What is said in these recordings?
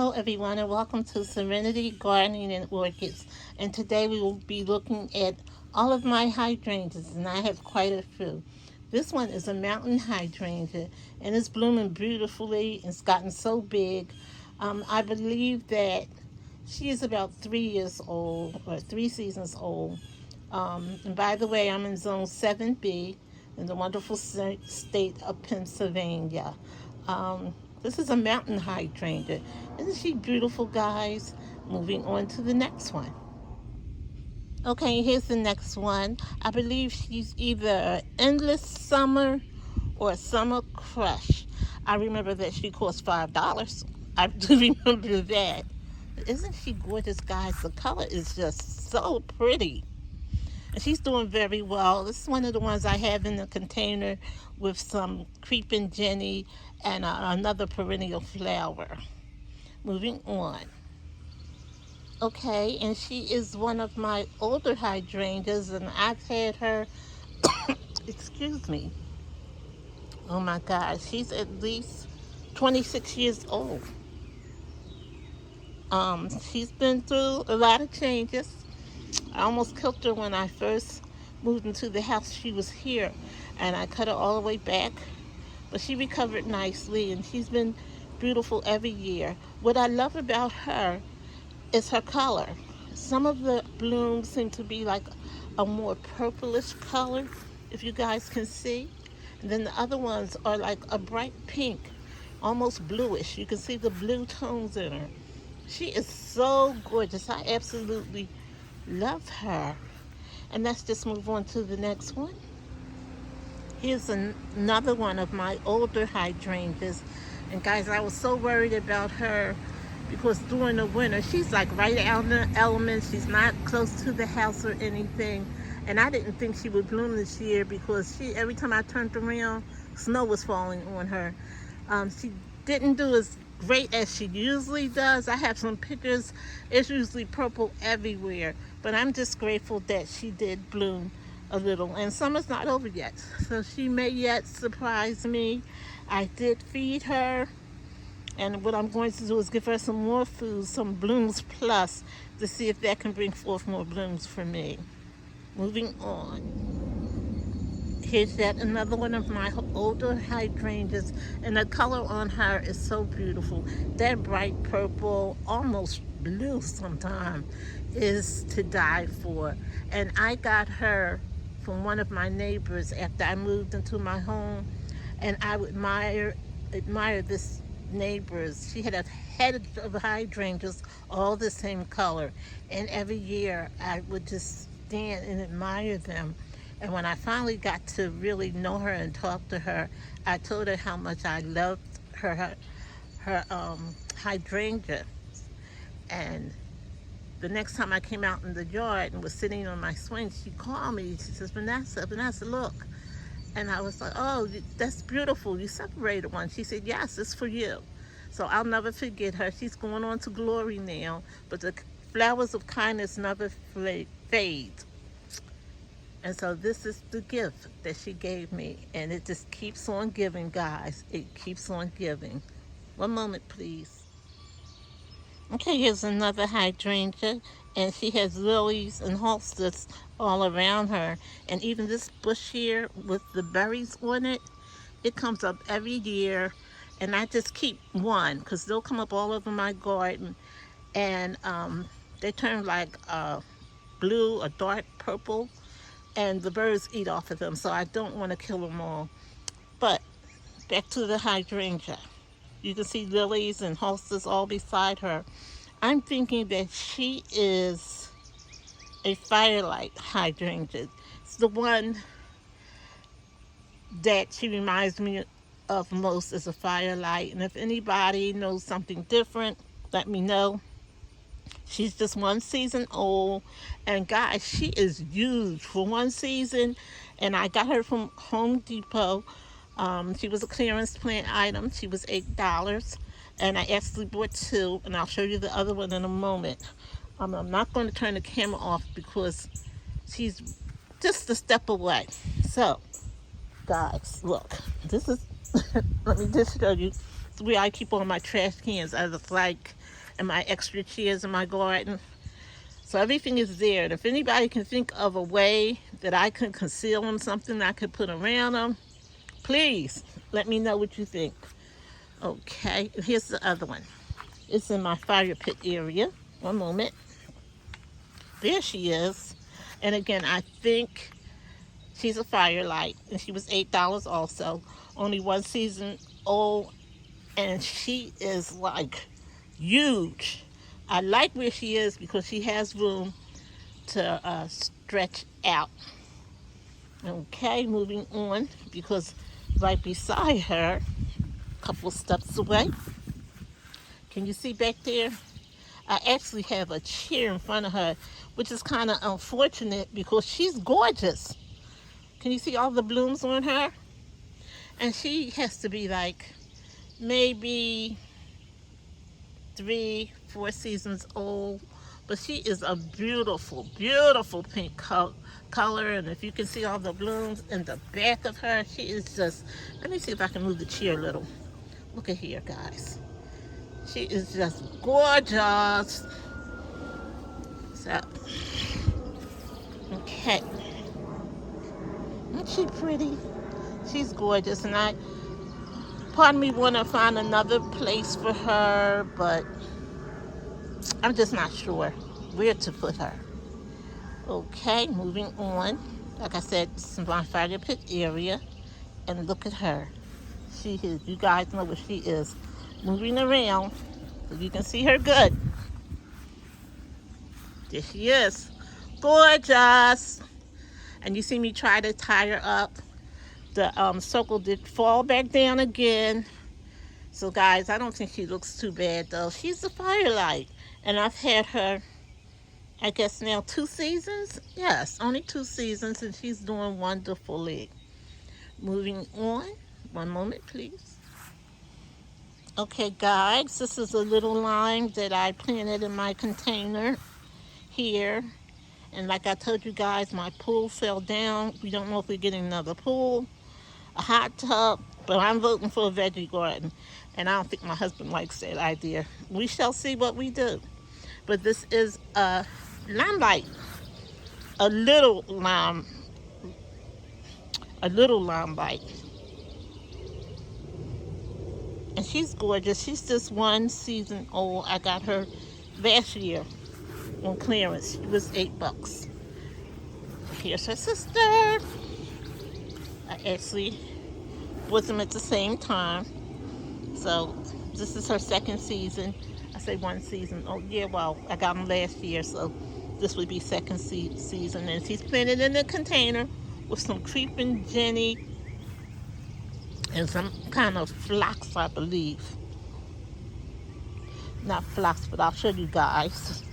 Hello everyone and welcome to Serenity Gardening and Orchids. And today we will be looking at all of my hydrangeas, and I have quite a few. This one is a mountain hydrangea and it's blooming beautifully. It's gotten so big. I believe that she is about 3 years old or 3 seasons old. And by the way, I'm in zone 7B in the wonderful state of Pennsylvania. Um, this is a mountain hydrangea. Isn't she beautiful, guys? Moving on to the next one. Okay, here's the next one. I believe she's either an endless summer or a summer crush. I remember that she cost $5. I do remember that. Isn't she gorgeous, guys? The color is just so pretty. And she's doing very well. This is one of the ones I have in the container with some creeping Jenny and another perennial flower. Moving on. Okay, and she is one of my older hydrangeas, and I've had her, excuse me, oh my God, she's at least 26 years old. She's been through a lot of changes. I almost killed her when I first moved into the house. She was here, and I cut her all the way back, but she recovered nicely, and she's been beautiful every year. What I love about her is her color. Some of the blooms seem to be like a more purplish color, if you guys can see. And then the other ones are like a bright pink, almost bluish. You can see the blue tones in her. She is so gorgeous. I absolutely love her. And let's just move on to the next one. Here's another one of my older hydrangeas. And guys, I was so worried about her because during the winter, she's like right out in the elements. She's not close to the house or anything. And I didn't think she would bloom this year because every time I turned around, snow was falling on her. She didn't do as great as she usually does. I have some pictures. It's usually purple everywhere. But I'm just grateful that she did bloom a little. And summer's not over yet, so she may yet surprise me. I did feed her. And what I'm going to do is give her some more food, some Blooms Plus, to see if that can bring forth more blooms for me. Moving on. Here's yet another one of my older hydrangeas, and the color on her is so beautiful. That bright purple, almost blue sometimes, is to die for. And I got her from one of my neighbors after I moved into my home, and I would admire this neighbors. She had a head of hydrangeas, all the same color. And every year I would just stand and admire them. And when I finally got to really know her and talk to her, I told her how much I loved her hydrangea. And the next time I came out in the yard and was sitting on my swing, she called me. She says, Vanessa, look. And I was like, oh, that's beautiful. You separated one. She said, yes, it's for you. So I'll never forget her. She's going on to glory now. But the flowers of kindness never fade. And so this is the gift that she gave me. And it just keeps on giving, guys. It keeps on giving. One moment, please. Okay, here's another hydrangea, and she has lilies and hostas all around her. And even this bush here with the berries on it, it comes up every year. And I just keep one because they'll come up all over my garden. And they turn like blue or dark purple, and the birds eat off of them. So I don't want to kill them all. But back to the hydrangea. You can see lilies and hostas all beside her. I'm thinking that she is a firelight hydrangea. It's the one that she reminds me of most as a firelight. And if anybody knows something different, let me know. She's just 1 season old. And guys, she is huge for 1 season. And I got her from Home Depot. She was a clearance plant item. She was $8. And I actually bought two. And I'll show you the other one in a moment. I'm not going to turn the camera off because she's just a step away. So, guys, look. This is, let me just show you where I keep all my trash cans. I was like, and my extra chairs in my garden. So everything is there. And if anybody can think of a way that I can conceal them, something I could put around them, please let me know what you think. Okay, and here's the other one. It's in my fire pit area. One moment. There she is. And again, I think she's a firelight, and she was $8 also. Only 1 season old, and she is like huge. I like where she is because she has room to stretch out. Okay, moving on, because right beside her, a couple steps away, can you see back there? I actually have a chair in front of her, which is kind of unfortunate because she's gorgeous. Can you see all the blooms on her? And she has to be like maybe 3-4 seasons old. But she is a beautiful, beautiful pink color. And if you can see all the blooms in the back of her, she is just, let me see if I can move the chair a little. Look at here, guys. She is just gorgeous. So, okay. Isn't she pretty? She's gorgeous, and part of me want to find another place for her, but I'm just not sure where to put her. Okay, moving on. Like I said, this is my fire pit area, and look at her. She is, you guys know where she is, moving around, so you can see her good. There she is, gorgeous. And you see me try to tie her up. The circle did fall back down again. So guys, I don't think she looks too bad though. She's a firelight. And I've had her, I guess now 2 seasons? Yes, only 2 seasons, and she's doing wonderfully. Moving on. One moment, please. Okay guys, this is a little lime that I planted in my container here. And like I told you guys, my pool fell down. We don't know if we're getting another pool, a hot tub, but I'm voting for a veggie garden. And I don't think my husband likes that idea. We shall see what we do. But this is a limelight, a little limelight. And she's gorgeous. She's just 1 season old. I got her last year on clearance. She was $8. Here's her sister. I actually bought them at the same time. So this is her 2nd season. I say 1 season. Oh yeah, well, I got them last year, so this would be 2nd season. And she's planted in a container with some creeping Jenny and some kind of phlox, I believe. Not phlox, but I'll show you guys.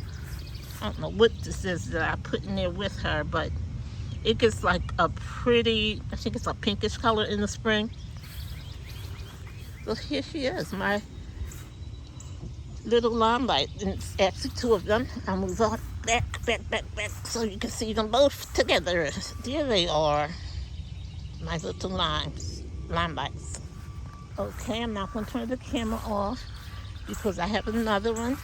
I don't know what this is that I put in there with her, but it gets like a pretty, I think it's a pinkish color in the spring. So here she is, my little limelight. And it's actually 2 of them. I'll move on back, so you can see them both together. There they are, my little limelights. Okay, I'm not going to turn the camera off because I have another one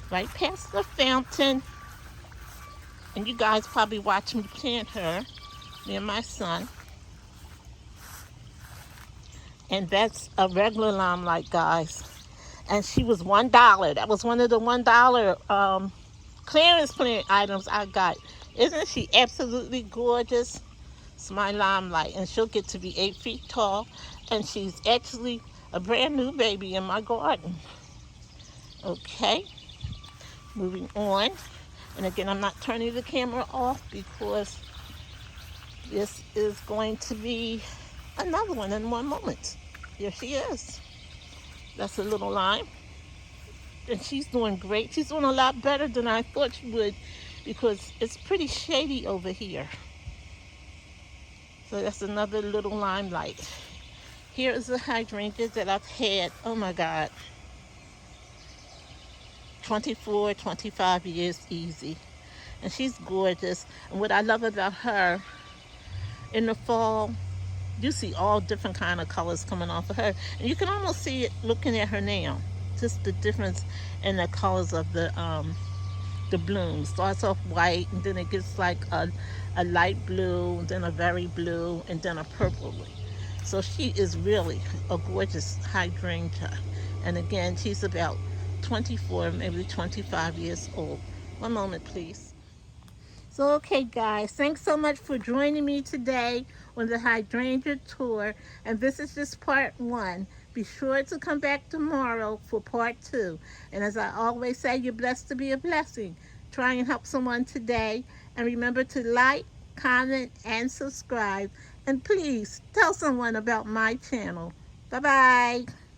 right past the fountain. And you guys probably watch me plant her, me and my son. And that's a regular limelight, guys. And she was $1. That was one of the $1 clearance plant items I got. Isn't she absolutely gorgeous? It's my limelight, and she'll get to be 8 feet tall. And she's actually a brand new baby in my garden. Okay, moving on. And again, I'm not turning the camera off because this is going to be another one in 1 moment. Here she is. That's a little lime. And she's doing great. She's doing a lot better than I thought she would because it's pretty shady over here. So that's another little limelight. Here is the hydrangea that I've had, oh my God, 24, 25 years easy. And she's gorgeous. And what I love about her, in the fall, you see all different kind of colors coming off of her. And you can almost see it looking at her now. just the difference in the colors of the bloom. Starts off white and then it gets like a light blue, then a very blue, and then a purpley. So she is really a gorgeous hydrangea. And again, she's about 24, maybe 25 years old. One moment, please. So, okay, guys, thanks so much for joining me today on the Hydrangea Tour. And this is just part one. Be sure to come back tomorrow for part two. And as I always say, you're blessed to be a blessing. Try and help someone today. And remember to like, comment, and subscribe. And please tell someone about my channel. Bye bye.